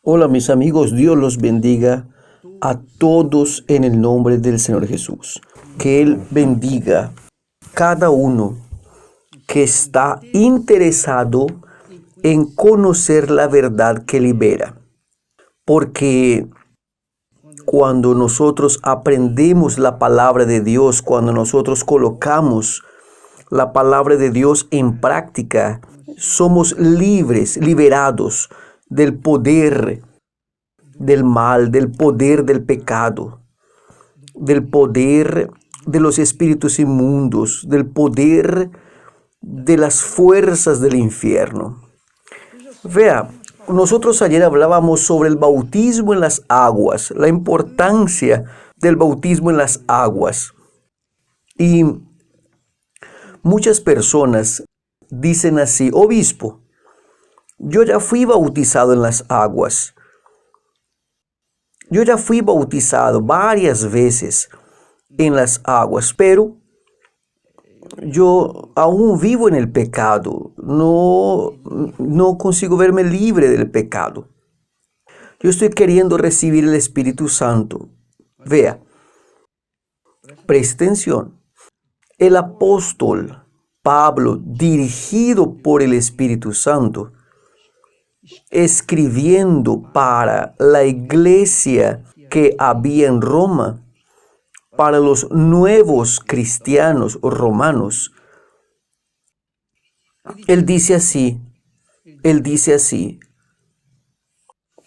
Hola mis amigos, Dios los bendiga a todos en el nombre del Señor Jesús. Que Él bendiga cada uno que está interesado en conocer la verdad que libera. Porque cuando nosotros aprendemos la palabra de Dios, cuando nosotros colocamos la palabra de Dios en práctica, somos libres, liberados del poder del mal, del poder del pecado, del poder de los espíritus inmundos, del poder de las fuerzas del infierno. Vea, nosotros ayer hablábamos sobre el bautismo en las aguas, la importancia del bautismo en las aguas. Y muchas personas dicen así: obispo, yo ya fui bautizado en las aguas. Yo ya fui bautizado varias veces en las aguas, pero yo aún vivo en el pecado. No consigo verme libre del pecado. Yo estoy queriendo recibir el Espíritu Santo. Vea, preste atención. El apóstol Pablo, dirigido por el Espíritu Santo, escribiendo para la iglesia que había en Roma, para los nuevos cristianos romanos, él dice así,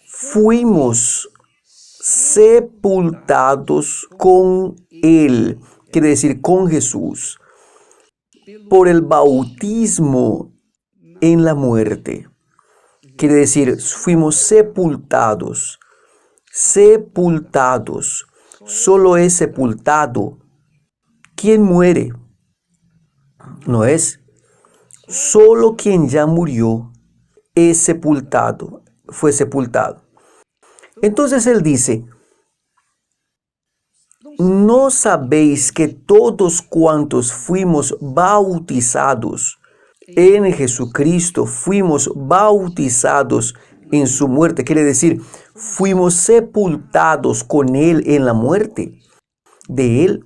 fuimos sepultados con él, quiere decir con Jesús, por el bautismo en la muerte. Quiere decir, fuimos sepultados. Solo es sepultado quien muere. No es. Solo quien ya murió es sepultado. Fue sepultado. Entonces él dice: ¿no sabéis que todos cuantos fuimos bautizados en Jesucristo, fuimos bautizados en su muerte? Quiere decir, fuimos sepultados con Él en la muerte de Él.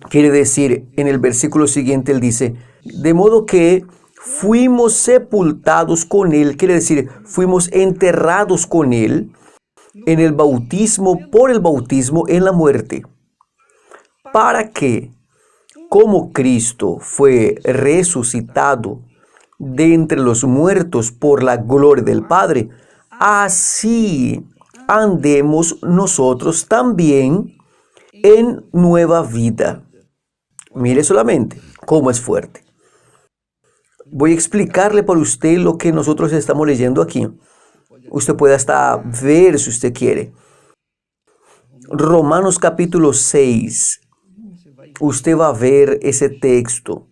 Quiere decir, en el versículo siguiente Él dice, de modo que fuimos sepultados con Él, quiere decir, fuimos enterrados con Él en el bautismo, por el bautismo en la muerte, para que, como Cristo fue resucitado de entre los muertos por la gloria del Padre, así andemos nosotros también en nueva vida. Mire solamente cómo es fuerte. Voy a explicarle para usted lo que nosotros estamos leyendo aquí. Usted puede hasta ver si usted quiere. Romanos capítulo 6. Usted va a ver ese texto.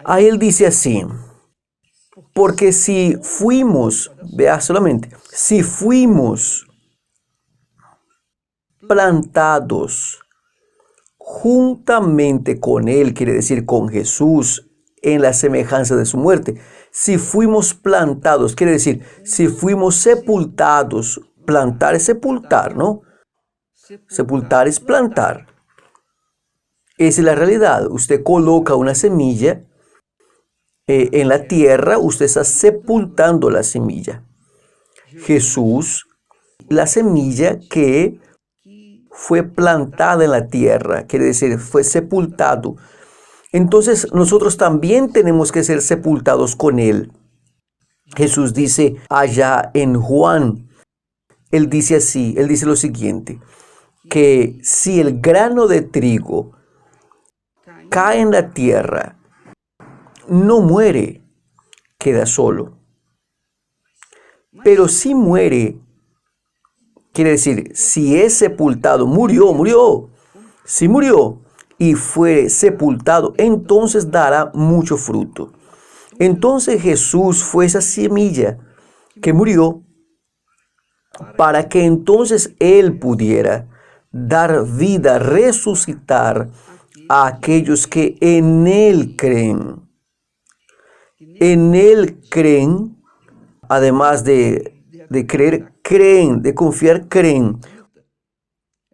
Ahí él dice así: porque si fuimos, vea solamente, si fuimos plantados juntamente con Él, quiere decir con Jesús, en la semejanza de su muerte. Si fuimos plantados, quiere decir, si fuimos sepultados, plantar es sepultar, ¿no? Sepultar es plantar. Esa es la realidad. Usted coloca una semilla en la tierra, usted está sepultando la semilla. Jesús, la semilla que fue plantada en la tierra, quiere decir, fue sepultado. Entonces nosotros también tenemos que ser sepultados con Él. Jesús dice allá en Juan, Él dice así, Él dice lo siguiente, que si el grano de trigo cae en la tierra, no muere, queda solo. Pero si muere, quiere decir, si es sepultado, murió. Si murió y fue sepultado, entonces dará mucho fruto. Entonces Jesús fue esa semilla que murió para que entonces Él pudiera dar vida, resucitar a aquellos que en Él creen. En Él creen, además de de creer, creen, de confiar, creen.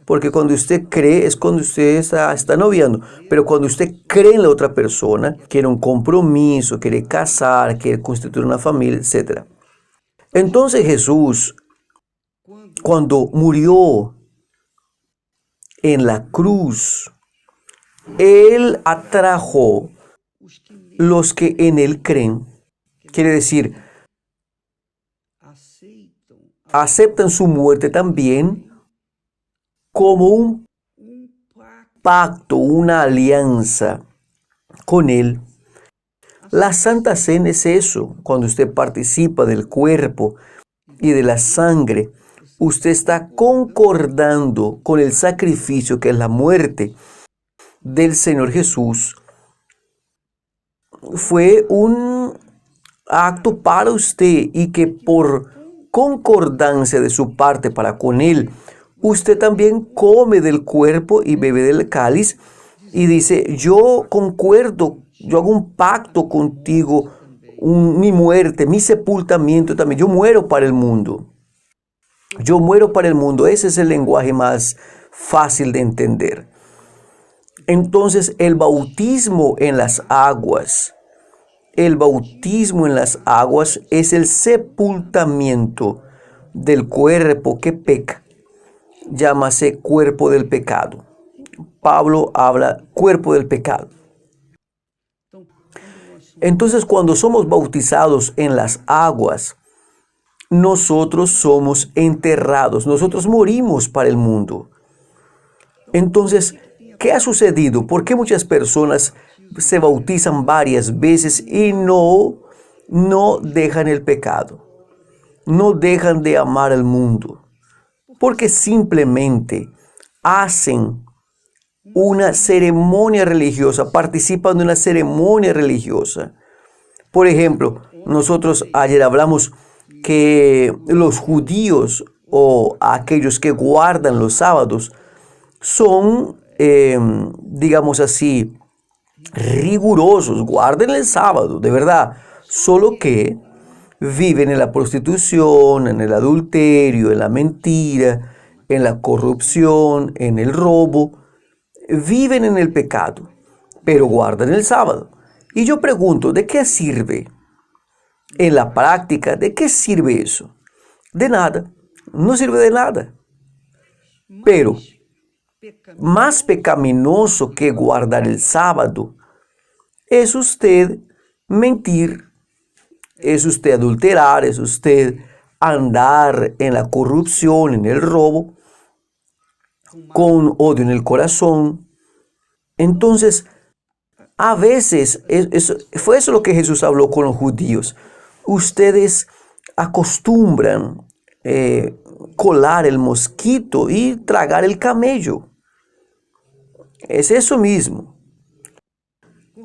Porque cuando usted cree es cuando usted está noviando. Pero cuando usted cree en la otra persona, quiere un compromiso, quiere casar, quiere constituir una familia, etc. Entonces Jesús, cuando murió en la cruz, Él atrajo los que en Él creen. Quiere decir, aceptan su muerte también como un pacto, una alianza con Él. La Santa Cena es eso. Cuando usted participa del cuerpo y de la sangre, usted está concordando con el sacrificio que es la muerte del Señor Jesús. Fue un acto para usted y que por concordancia de su parte para con Él, usted también come del cuerpo y bebe del cáliz y dice, yo concuerdo, yo hago un pacto contigo, mi muerte, mi sepultamiento también, yo muero para el mundo. Yo muero para el mundo, ese es el lenguaje más fácil de entender. Entonces el bautismo en las aguas, es el sepultamiento del cuerpo que peca. Llámase cuerpo del pecado. Pablo habla cuerpo del pecado. Entonces, cuando somos bautizados en las aguas, nosotros somos enterrados, nosotros morimos para el mundo. Entonces, ¿qué ha sucedido? ¿Por qué muchas personas se bautizan varias veces y no dejan el pecado? No dejan de amar al mundo. Porque simplemente hacen una ceremonia religiosa, participan de una ceremonia religiosa. Por ejemplo, nosotros ayer hablamos que los judíos o aquellos que guardan los sábados son, digamos así, rigurosos, guarden el sábado, de verdad, solo que viven en la prostitución, en el adulterio, en la mentira, en la corrupción, en el robo. Viven en el pecado, pero guardan el sábado. Y yo pregunto, ¿de qué sirve? En la práctica, ¿de qué sirve eso? De nada, no sirve de nada. Pero más pecaminoso que guardar el sábado es usted mentir, es usted adulterar, es usted andar en la corrupción, en el robo, con odio en el corazón. Entonces, a veces, fue eso lo que Jesús habló con los judíos. Ustedes acostumbran colar el mosquito y tragar el camello. Es eso mismo.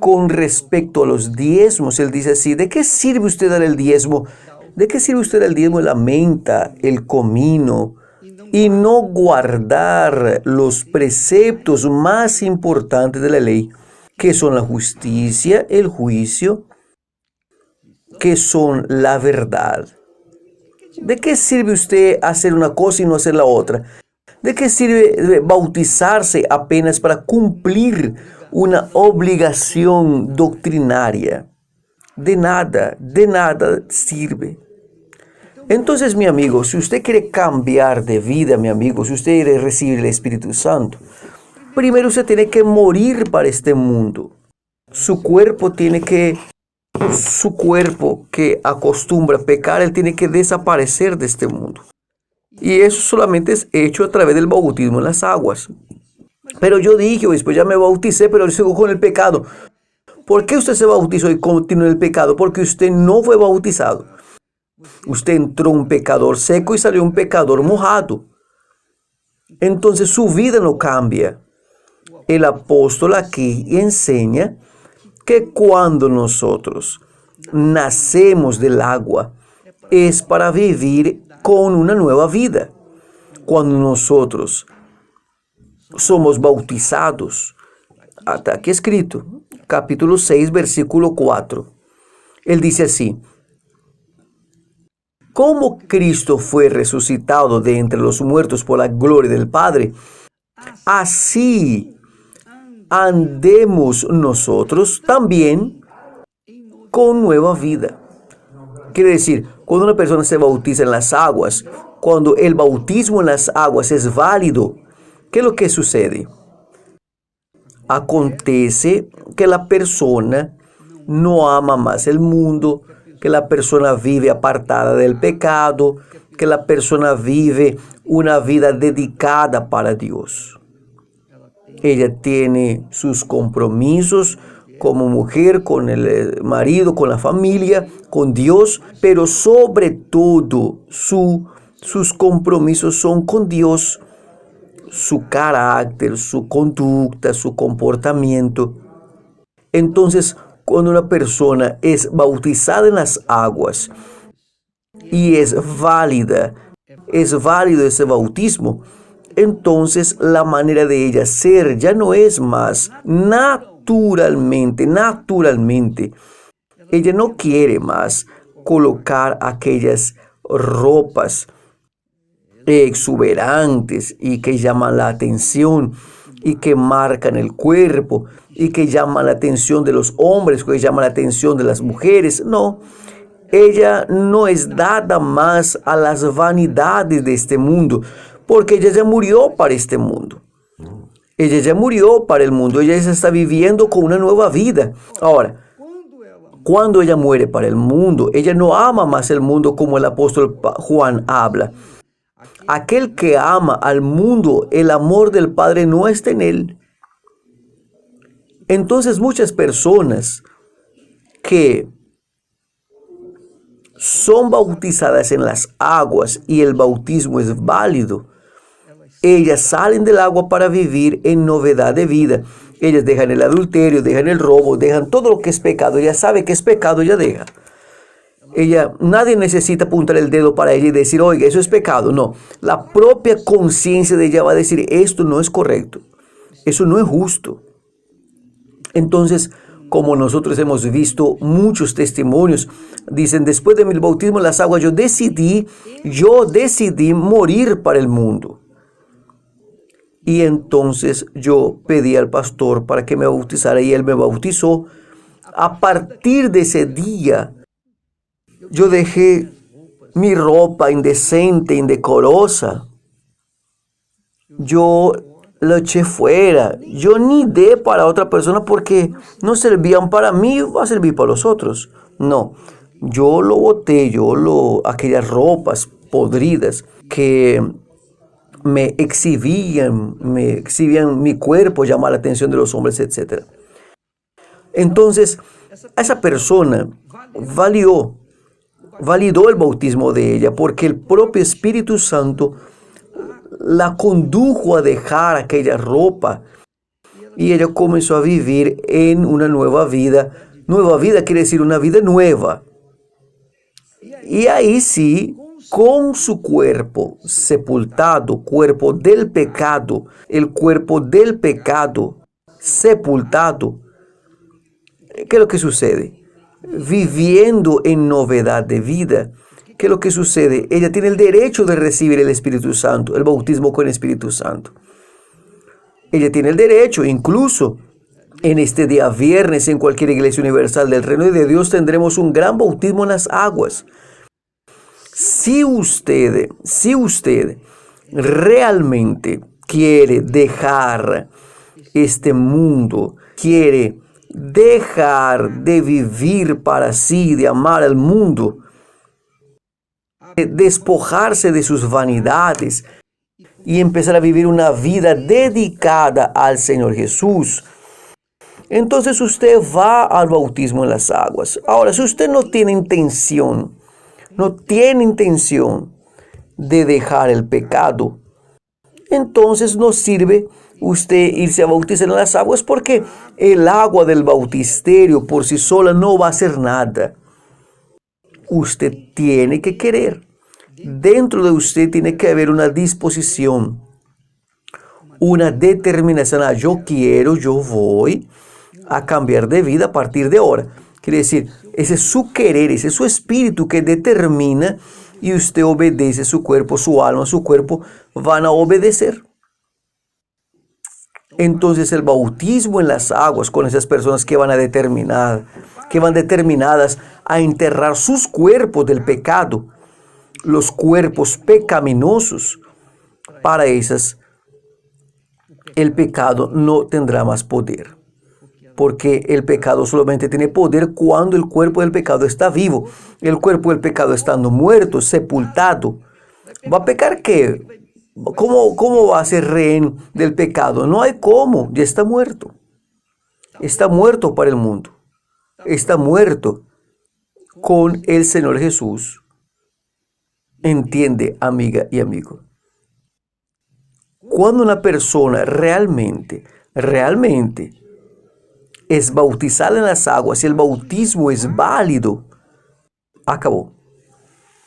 Con respecto a los diezmos, Él dice así, ¿de qué sirve usted dar el diezmo? ¿De qué sirve usted dar el diezmo de la menta, el comino, y no guardar los preceptos más importantes de la ley, que son la justicia, el juicio, que son la verdad? ¿De qué sirve usted hacer una cosa y no hacer la otra? ¿De qué sirve bautizarse apenas para cumplir una obligación doctrinaria? De nada sirve. Entonces, mi amigo, si usted quiere cambiar de vida, mi amigo, si usted quiere recibir el Espíritu Santo, primero usted tiene que morir para este mundo. Su cuerpo que acostumbra a pecar, él tiene que desaparecer de este mundo. Y eso solamente es hecho a través del bautismo en las aguas. Pero yo dije, después ya me bauticé, pero sigo con el pecado. ¿Por qué usted se bautizó y continúa en el pecado? Porque usted no fue bautizado. Usted entró un pecador seco y salió un pecador mojado. Entonces su vida no cambia. El apóstol aquí enseña que cuando nosotros nacemos del agua es para vivir con una nueva vida. Cuando nosotros somos bautizados, hasta aquí escrito, capítulo 6, versículo 4, él dice así: como Cristo fue resucitado de entre los muertos por la gloria del Padre, así andemos nosotros también con nueva vida. Quiere decir, cuando una persona se bautiza en las aguas, cuando el bautismo en las aguas es válido, ¿qué es lo que sucede? Acontece que la persona no ama más el mundo, que la persona vive apartada del pecado, que la persona vive una vida dedicada para Dios. Ella tiene sus compromisos como mujer, con el marido, con la familia, con Dios, pero sobre todo sus compromisos son con Dios, su carácter, su conducta, su comportamiento. Entonces, cuando una persona es bautizada en las aguas y es válido ese bautismo, entonces la manera de ella ser ya no es más naturalmente. Ella no quiere más colocar aquellas ropas exuberantes y que llaman la atención y que marcan el cuerpo y que llaman la atención de los hombres, que llaman la atención de las mujeres. No, ella no es dada más a las vanidades de este mundo, porque ella ya murió para este mundo. Ella ya murió para el mundo, ella ya está viviendo con una nueva vida. Ahora, cuando ella muere para el mundo, ella no ama más el mundo como el apóstol Juan habla. Aquel que ama al mundo, el amor del Padre no está en él. Entonces muchas personas que son bautizadas en las aguas y el bautismo es válido, ellas salen del agua para vivir en novedad de vida. Ellas dejan el adulterio, dejan el robo, dejan todo lo que es pecado. Ella sabe que es pecado, ella deja. Nadie necesita apuntar el dedo para ella y decir, oiga, eso es pecado. No, la propia conciencia de ella va a decir, esto no es correcto, eso no es justo. Entonces, como nosotros hemos visto muchos testimonios, dicen, después de mi bautismo en las aguas, yo decidí morir para el mundo. Y entonces yo pedí al pastor para que me bautizara y él me bautizó. A partir de ese día, yo dejé mi ropa indecente, indecorosa. Yo lo eché fuera. Yo ni di para otra persona porque no servían para mí, va a servir para los otros. No, yo lo boté, aquellas ropas podridas que me exhibían mi cuerpo, llamar la atención de los hombres, etc. Entonces, esa persona validó el bautismo de ella porque el propio Espíritu Santo la condujo a dejar aquella ropa y ella comenzó a vivir en una nueva vida. Nueva vida quiere decir una vida nueva. Y ahí sí, con su cuerpo sepultado, cuerpo del pecado, el cuerpo del pecado sepultado, ¿qué es lo que sucede? Viviendo en novedad de vida, ¿qué es lo que sucede? Ella tiene el derecho de recibir el Espíritu Santo, el bautismo con el Espíritu Santo. Ella tiene el derecho, incluso en este día viernes, en cualquier iglesia universal del Reino de Dios, tendremos un gran bautismo en las aguas. Si usted realmente quiere dejar este mundo, quiere dejar de vivir para sí, de amar al mundo, de despojarse de sus vanidades y empezar a vivir una vida dedicada al Señor Jesús, entonces usted va al bautismo en las aguas. Ahora, si usted no tiene intención de dejar el pecado, entonces no sirve usted irse a bautizar en las aguas porque el agua del bautisterio por sí sola no va a hacer nada. Usted tiene que querer. Dentro de usted tiene que haber una disposición, una determinación. Yo quiero, yo voy a cambiar de vida a partir de ahora. Quiere decir, ese es su querer, ese es su espíritu que determina y usted obedece, su cuerpo, su alma, su cuerpo van a obedecer. Entonces el bautismo en las aguas con esas personas que van determinadas a enterrar sus cuerpos del pecado, los cuerpos pecaminosos, para esas el pecado no tendrá más poder. Porque el pecado solamente tiene poder cuando el cuerpo del pecado está vivo. El cuerpo del pecado estando muerto, sepultado. ¿Va a pecar qué? ¿Cómo va a ser rehén del pecado? No hay cómo, ya está muerto. Está muerto para el mundo. Está muerto con el Señor Jesús. Entiende, amiga y amigo. Cuando una persona realmente es bautizada en las aguas y el bautismo es válido, acabó.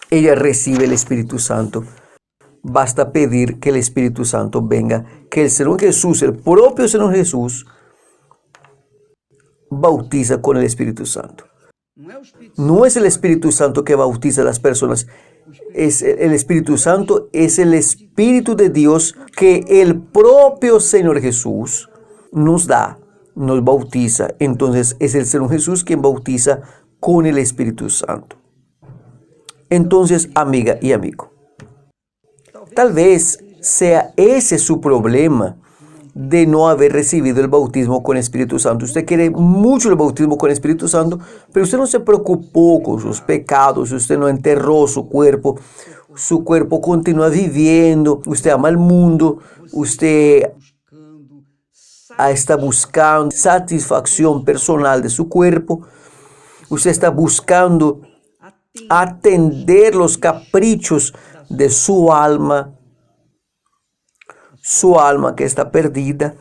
Ella recibe el Espíritu Santo. Basta pedir que el Espíritu Santo venga, que el Señor Jesús, el propio Señor Jesús, bautiza con el Espíritu Santo. No es el Espíritu Santo que bautiza a las personas. El Espíritu Santo es el Espíritu de Dios que el propio Señor Jesús nos da, nos bautiza. Entonces es el Señor Jesús quien bautiza con el Espíritu Santo. Entonces, amiga y amigo, tal vez sea ese su problema de no haber recibido el bautismo con Espíritu Santo. Usted quiere mucho el bautismo con Espíritu Santo, pero usted no se preocupó con sus pecados, usted no enterró su cuerpo continúa viviendo, usted ama el mundo, usted está buscando satisfacción personal de su cuerpo, usted está buscando atender los caprichos de su alma que está perdida.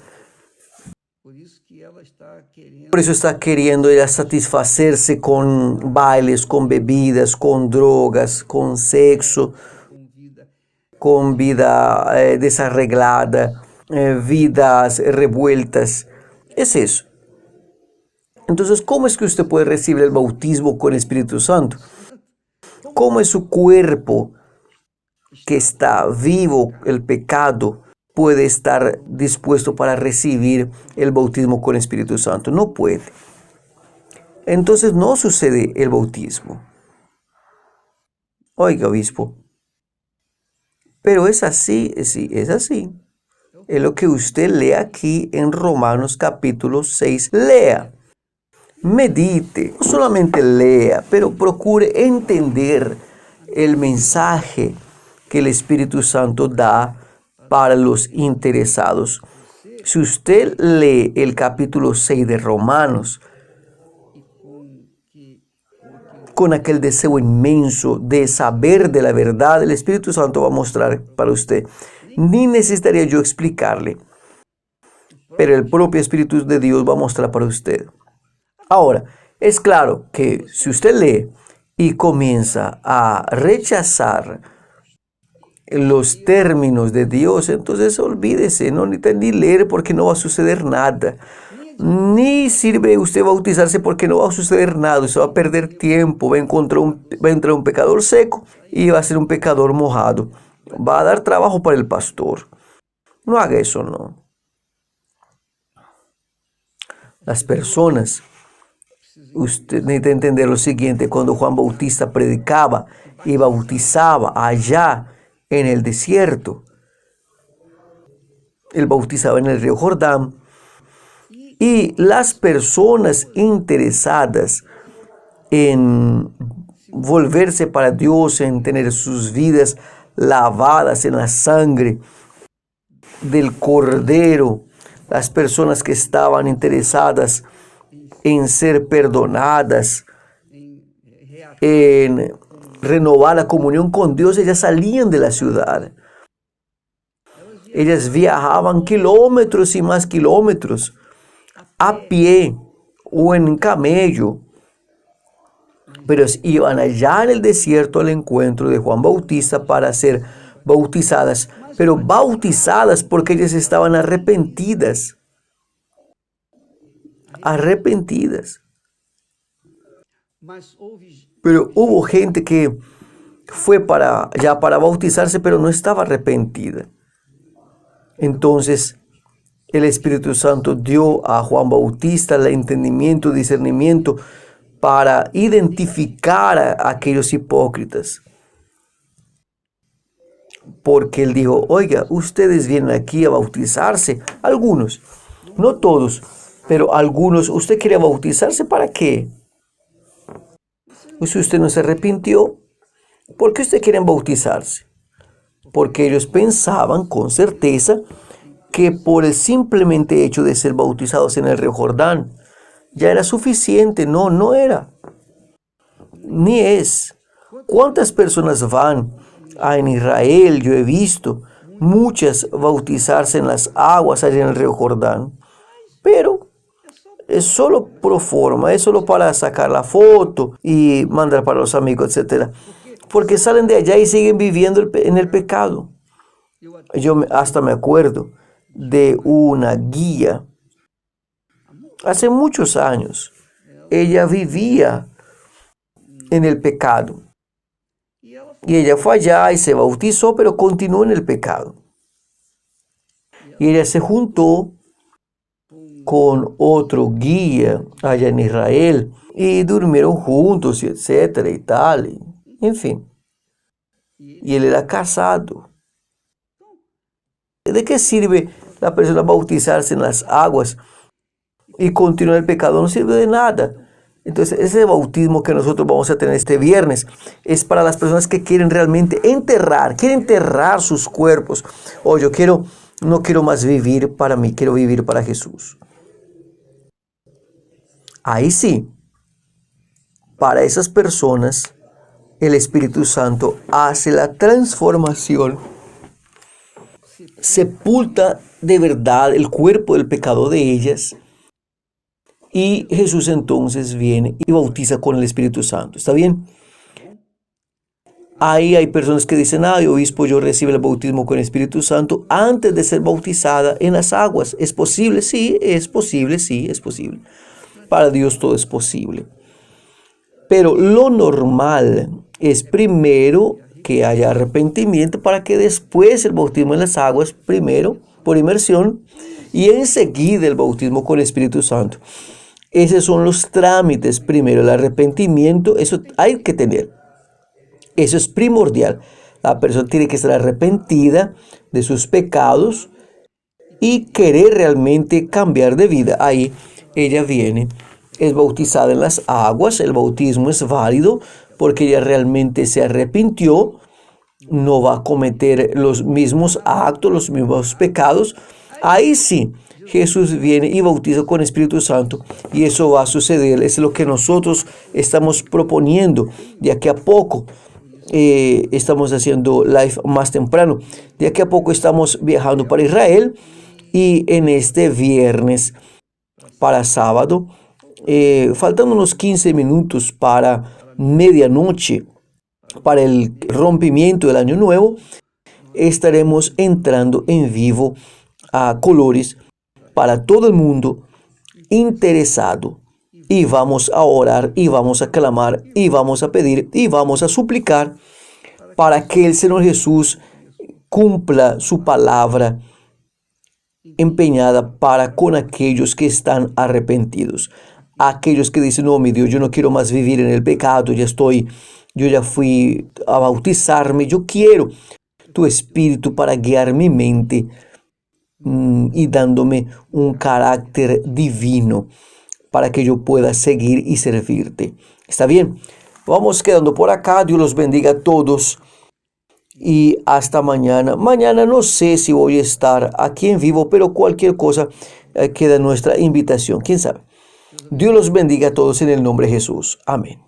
Por eso está queriendo ella satisfacerse con bailes, con bebidas, con drogas, con sexo, con vida desarreglada, vidas revueltas. Es eso. Entonces, ¿cómo es que usted puede recibir el bautismo con el Espíritu Santo? ¿Cómo es su cuerpo que está vivo, el pecado, puede estar dispuesto para recibir el bautismo con el Espíritu Santo? No puede. Entonces no sucede el bautismo. Oiga, obispo, pero es así, sí, es así. Es lo que usted lee aquí en Romanos capítulo 6. Lea, medite, no solamente lea, pero procure entender el mensaje que el Espíritu Santo da para los interesados. Si usted lee el capítulo 6 de Romanos, con aquel deseo inmenso de saber de la verdad, el Espíritu Santo va a mostrar para usted. Ni necesitaría yo explicarle, pero el propio Espíritu de Dios va a mostrar para usted. Ahora, es claro que si usted lee y comienza a rechazar los términos de Dios, entonces olvídese, no necesita ni leer porque no va a suceder nada. Ni sirve usted bautizarse porque no va a suceder nada. Usted va a perder tiempo, va a entrar un pecador seco y va a ser un pecador mojado. Va a dar trabajo para el pastor. No haga eso, no. Las personas, usted necesita entender lo siguiente: cuando Juan Bautista predicaba y bautizaba allá en el desierto, él bautizaba en el río Jordán, y las personas interesadas en volverse para Dios, en tener sus vidas lavadas en la sangre del Cordero, las personas que estaban interesadas en ser perdonadas, en renovar la comunión con Dios, ellas salían de la ciudad. Ellas viajaban kilómetros y más kilómetros a pie o en camello, pero iban allá en el desierto al encuentro de Juan Bautista para ser bautizadas, pero bautizadas porque ellas estaban arrepentidas. Pero hubo gente que fue ya para bautizarse, pero no estaba arrepentida. Entonces, el Espíritu Santo dio a Juan Bautista el entendimiento, discernimiento para identificar a aquellos hipócritas. Porque él dijo, oiga, ustedes vienen aquí a bautizarse, algunos, no todos, pero algunos. ¿Usted quiere bautizarse para qué? Si usted no se arrepintió, ¿por qué usted quiere bautizarse? Porque ellos pensaban con certeza que por el simplemente hecho de ser bautizados en el río Jordán ya era suficiente. No, no era. Ni es. ¿Cuántas personas van en Israel? Yo he visto muchas bautizarse en las aguas allá en el río Jordán, pero es solo pro forma, es solo para sacar la foto y mandar para los amigos, etc. Porque salen de allá y siguen viviendo en el pecado. Yo hasta me acuerdo de una guía hace muchos años. Ella vivía en el pecado. Y ella fue allá y se bautizó, pero continuó en el pecado. Y ella se juntó con otro guía allá en Israel y durmieron juntos, y etcétera y tal. En fin. Y él era casado. ¿De qué sirve la persona bautizarse en las aguas y continuar el pecado? No sirve de nada. Entonces, ese bautismo que nosotros vamos a tener este viernes es para las personas que quieren realmente quieren enterrar sus cuerpos. Oh, no quiero más vivir para mí, quiero vivir para Jesús. Ahí sí, para esas personas, el Espíritu Santo hace la transformación, sepulta de verdad el cuerpo del pecado de ellas, y Jesús entonces viene y bautiza con el Espíritu Santo. ¿Está bien? Ahí hay personas que dicen, obispo, yo recibo el bautismo con el Espíritu Santo antes de ser bautizada en las aguas. ¿Es posible? Sí, es posible, sí, es posible. Para Dios todo es posible. Pero lo normal es primero que haya arrepentimiento para que después el bautismo en las aguas, primero por inmersión y enseguida el bautismo con el Espíritu Santo. Esos son los trámites. Primero el arrepentimiento, eso hay que tener. Eso es primordial. La persona tiene que estar arrepentida de sus pecados y querer realmente cambiar de vida. Ahí ella viene, es bautizada en las aguas. El bautismo es válido porque ella realmente se arrepintió. No va a cometer los mismos actos, los mismos pecados. Ahí sí, Jesús viene y bautiza con Espíritu Santo y eso va a suceder. Es lo que nosotros estamos proponiendo de aquí a poco. Estamos haciendo live más temprano. De aquí a poco estamos viajando para Israel y en este viernes para sábado, faltando unos 15 minutos para medianoche, para el rompimiento del año nuevo, estaremos entrando en vivo a colores para todo el mundo interesado. Y vamos a orar, y vamos a clamar, y vamos a pedir, y vamos a suplicar para que el Señor Jesús cumpla su palabra empeñada para con aquellos que están arrepentidos. Aquellos que dicen, no, mi Dios, yo no quiero más vivir en el pecado, yo ya fui a bautizarme, yo quiero tu Espíritu para guiar mi mente y dándome un carácter divino para que yo pueda seguir y servirte. ¿Está bien? Vamos quedando por acá. Dios los bendiga a todos. Y hasta mañana. Mañana no sé si voy a estar aquí en vivo, pero cualquier cosa queda nuestra invitación. ¿Quién sabe? Dios los bendiga a todos en el nombre de Jesús. Amén.